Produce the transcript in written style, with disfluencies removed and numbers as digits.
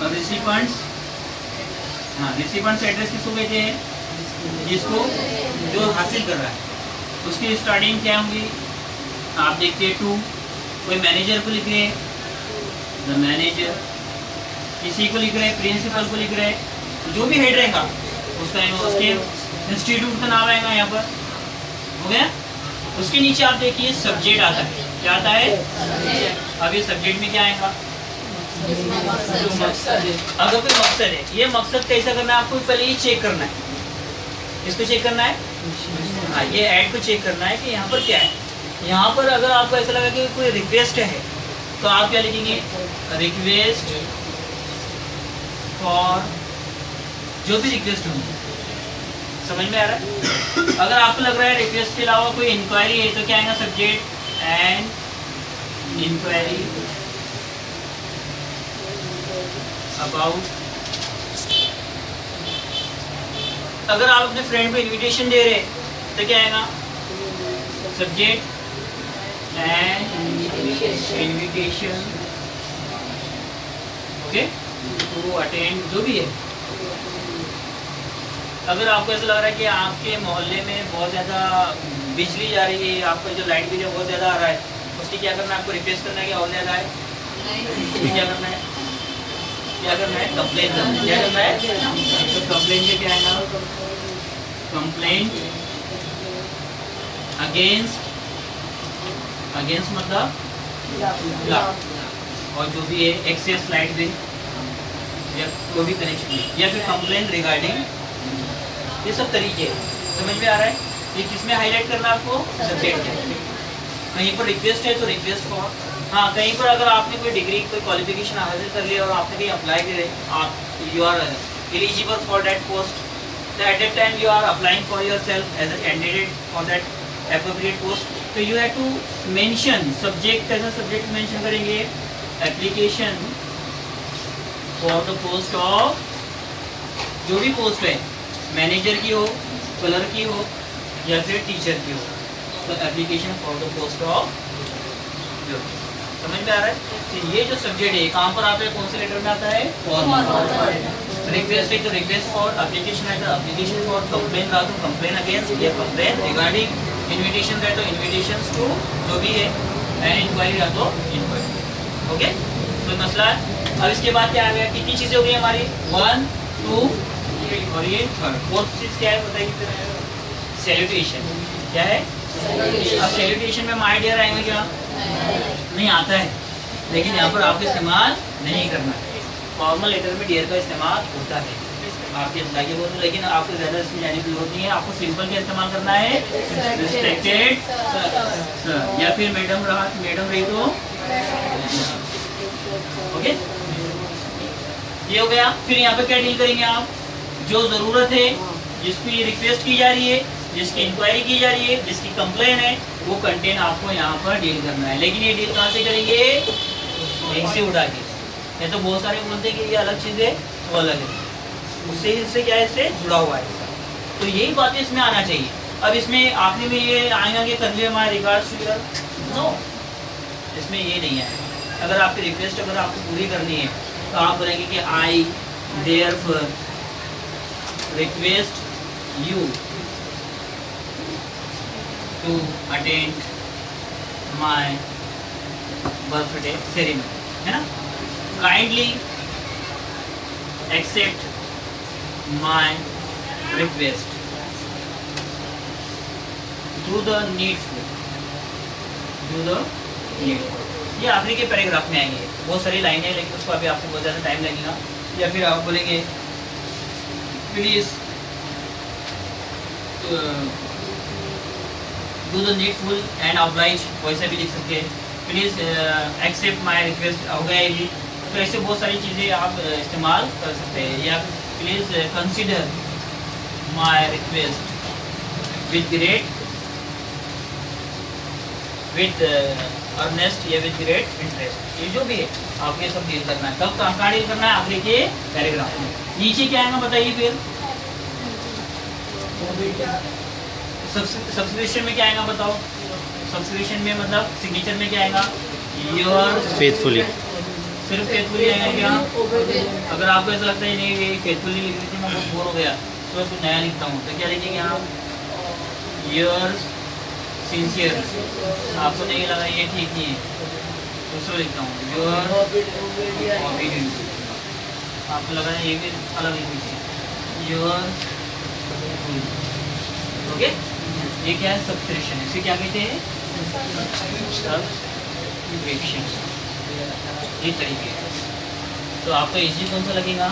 और रिसिपेंट्स, हाँ recipients address किसको कहते हैं? जिसको जो हासिल कर रहा है उसकी स्टार्टिंग क्या होंगी? आप देखते हैं टू, कोई मैनेजर को लिख रहे हैं द मैनेजर, किसी को लिख रहे हैं प्रिंसिपल को लिख रहे हैं, जो भी हेड रहेगा उसका उसके इंस्टीट्यूट का नाम आएगा यहाँ पर, हो गया। उसके नीचे आप देखिए सब्जेक्ट आता है, क्या आता है? अब ये सब्जेक्ट में क्या आएगा? अगर कोई मकसद है, ये मकसद कैसा करना है आपको? पहले ये चेक करना है, इसको चेक करना है, हाँ ये ऐड को चेक करना है कि यहाँ पर क्या है। यहाँ पर अगर आपको ऐसा लगा कि कोई रिक्वेस्ट है तो आप क्या लिखेंगे? रिक्वेस्ट फॉर, जो भी रिक्वेस्ट होगी, समझ में आ रहा है? अगर आपको लग रहा है रिक्वेस्ट के अलावा कोई इंक्वायरी है तो क्या आएगा? Subject and inquiry about. अगर आप अपने फ्रेंड को इनविटेशन दे रहे तो क्या आएगा? Subject and invitation, okay, to attend, जो भी है। अगर आपको ऐसा लग रहा है कि आपके मोहल्ले में बहुत ज़्यादा बिजली जा रही है, आपका जो लाइट बिल है बहुत ज़्यादा आ रहा है, उसकी क्या करना है? आपको रिक्वेस्ट करना है कि और ज़्यादा है, क्या करना है? क्या करना है? कंप्लेन करना है। क्या करना है? तो कंप्लेन के क्या आएगा? कंप्लेन अगेंस्ट, अगेंस्ट मतलब और जो भी है एक्सेस लाइट बिल या कोई भी कनेक्शन, या फिर कंप्लेन रिगार्डिंग, ये सब तरीके समझ में आ रहा है? ये किसमें हाईलाइट करना है आपको? सब्जेक्ट है। कहीं पर रिक्वेस्ट है तो रिक्वेस्ट फॉर, हाँ कहीं पर अगर आपने कोई डिग्री कोई क्वालिफिकेशन हासिल कर लिया और आपने कहीं अप्लाई करे, आप you are eligible for that post, at that time you are applying for yourself as a candidate for that appropriate post, तो you have to mention subject. कैसा सब्जेक्ट मेंशन करेंगे? Application for the post of, जो भी post है, manager की हो, clerk की हो या फिर टीचर की हो, तो application for the post of, समझ में आ रहा है? तो ये जो सब्जेक्ट है कहाँ पर आता है? कौन से लेटर में आता है? रिक्वेस्ट है तो रिक्वेस्ट फॉर, एप्लीकेशन है तो एप्लीकेशन फॉर, कंप्लेन रहा तो कंप्लेन अगेंस्ट या कंप्लेन रिगार्डिंग, इन्विटेशन रहे तो इन्विटेशन टू, जो भी है, एंड इंक्वायरी रहा तो इंक्वायरी, ओके। तो मसला है। अब इसके बाद क्या आ गया? कितनी चीज़ें हो गई हमारी? 1, 2 और ये थर्ड, फोर्थ चीज़ क्या है बताइए? सैल्यूटेशन। क्या है? अब सैल्यूटेशन में माय डियर आएंगे क्या? नहीं आता है, लेकिन यहाँ पर आपको इस्तेमाल नहीं करना है। फॉर्मल लेटर में डियर का इस्तेमाल होता है आपके अप्लाई के बोलते, लेकिन आपको ज़्यादा इसमें जाने की जरूरत नहीं है। आपको सिंपल क्या इस्तेमाल करना है? रिस्पेक्टेड सर, या फिर मैडम रहा, मैडम रही तो ओके, ये हो गया। फिर यहाँ पे क्या डील करेंगे आप? जो ज़रूरत है, जिसकी रिक्वेस्ट की जा रही है, जिसकी इंक्वायरी की जा रही है, जिसकी कंप्लेन है, वो कंटेंट आपको यहाँ पर डील करना है। लेकिन ये डील कहाँ से करेंगे? यहीं से उठा के। ये तो बहुत सारे बोलते हैं कि ये अलग चीज़ है, वो अलग है, उससे इससे क्या है? इससे जुड़ा हुआ है। तो यही बातें इसमें आना चाहिए। अब इसमें आखिरी में ये आएगा कि convey my regards to your, no, इसमें ये नहीं है। अगर आपकी रिक्वेस्ट अगर आपको पूरी करनी है तो आप बोलेंगे कि I therefore request you to attend my birthday ceremony, है ना? Kindly accept my request, do the needful, do the needful. ये आखिरी के पैराग्राफ में आएंगे, बहुत सारी लाइनें हैं, लेकिन उसको अभी आपको बहुत ज़्यादा टाइम लगेगा। या फिर आप बोलेंगे please do the needful and oblige, वैसे भी लिख सकते हैं। प्लीज़ एक्सेप्ट माय रिक्वेस्ट, हो गया ये। तो ऐसे बहुत सारी चीज़ें आप इस्तेमाल कर सकते हैं। या please consider my request with great, with earnest या विद ग्रेट इंटरेस्ट, ये जो भी है आपको ये सब डील करना है। कब कहाँ डील करना है? आखिरी के पैराग्राफ में। नीचे क्या आएगा बताइए? फिर सब्सक्रिप्शन में क्या आएगा बताओ? सब्सक्रिप्शन में मतलब सिग्नेचर में क्या आएगा? योर फेथफुली, सिर्फ फेथफुली आएगा क्या? अगर आपको ऐसा लगता है नहीं ये फेथफुली लिख रही थी मैं बहुत बोर हो गया तो कुछ नया लिखता हूँ तो क्या लिखेंगे आप? Yours sincere. आपको नहीं लगा ये ठीक नहीं है दूसरा लिखता हूँ योर ऑबिडियंट। आपको लगा ये भी अलग लिखनी चाहिए योर। ओके ये क्या है? सब्सक्रिप्शन है। इसे क्या कहते हैं? सब्सक्रिप्शन। ये तरीके तो आपको इजी कौन सा लगेगा?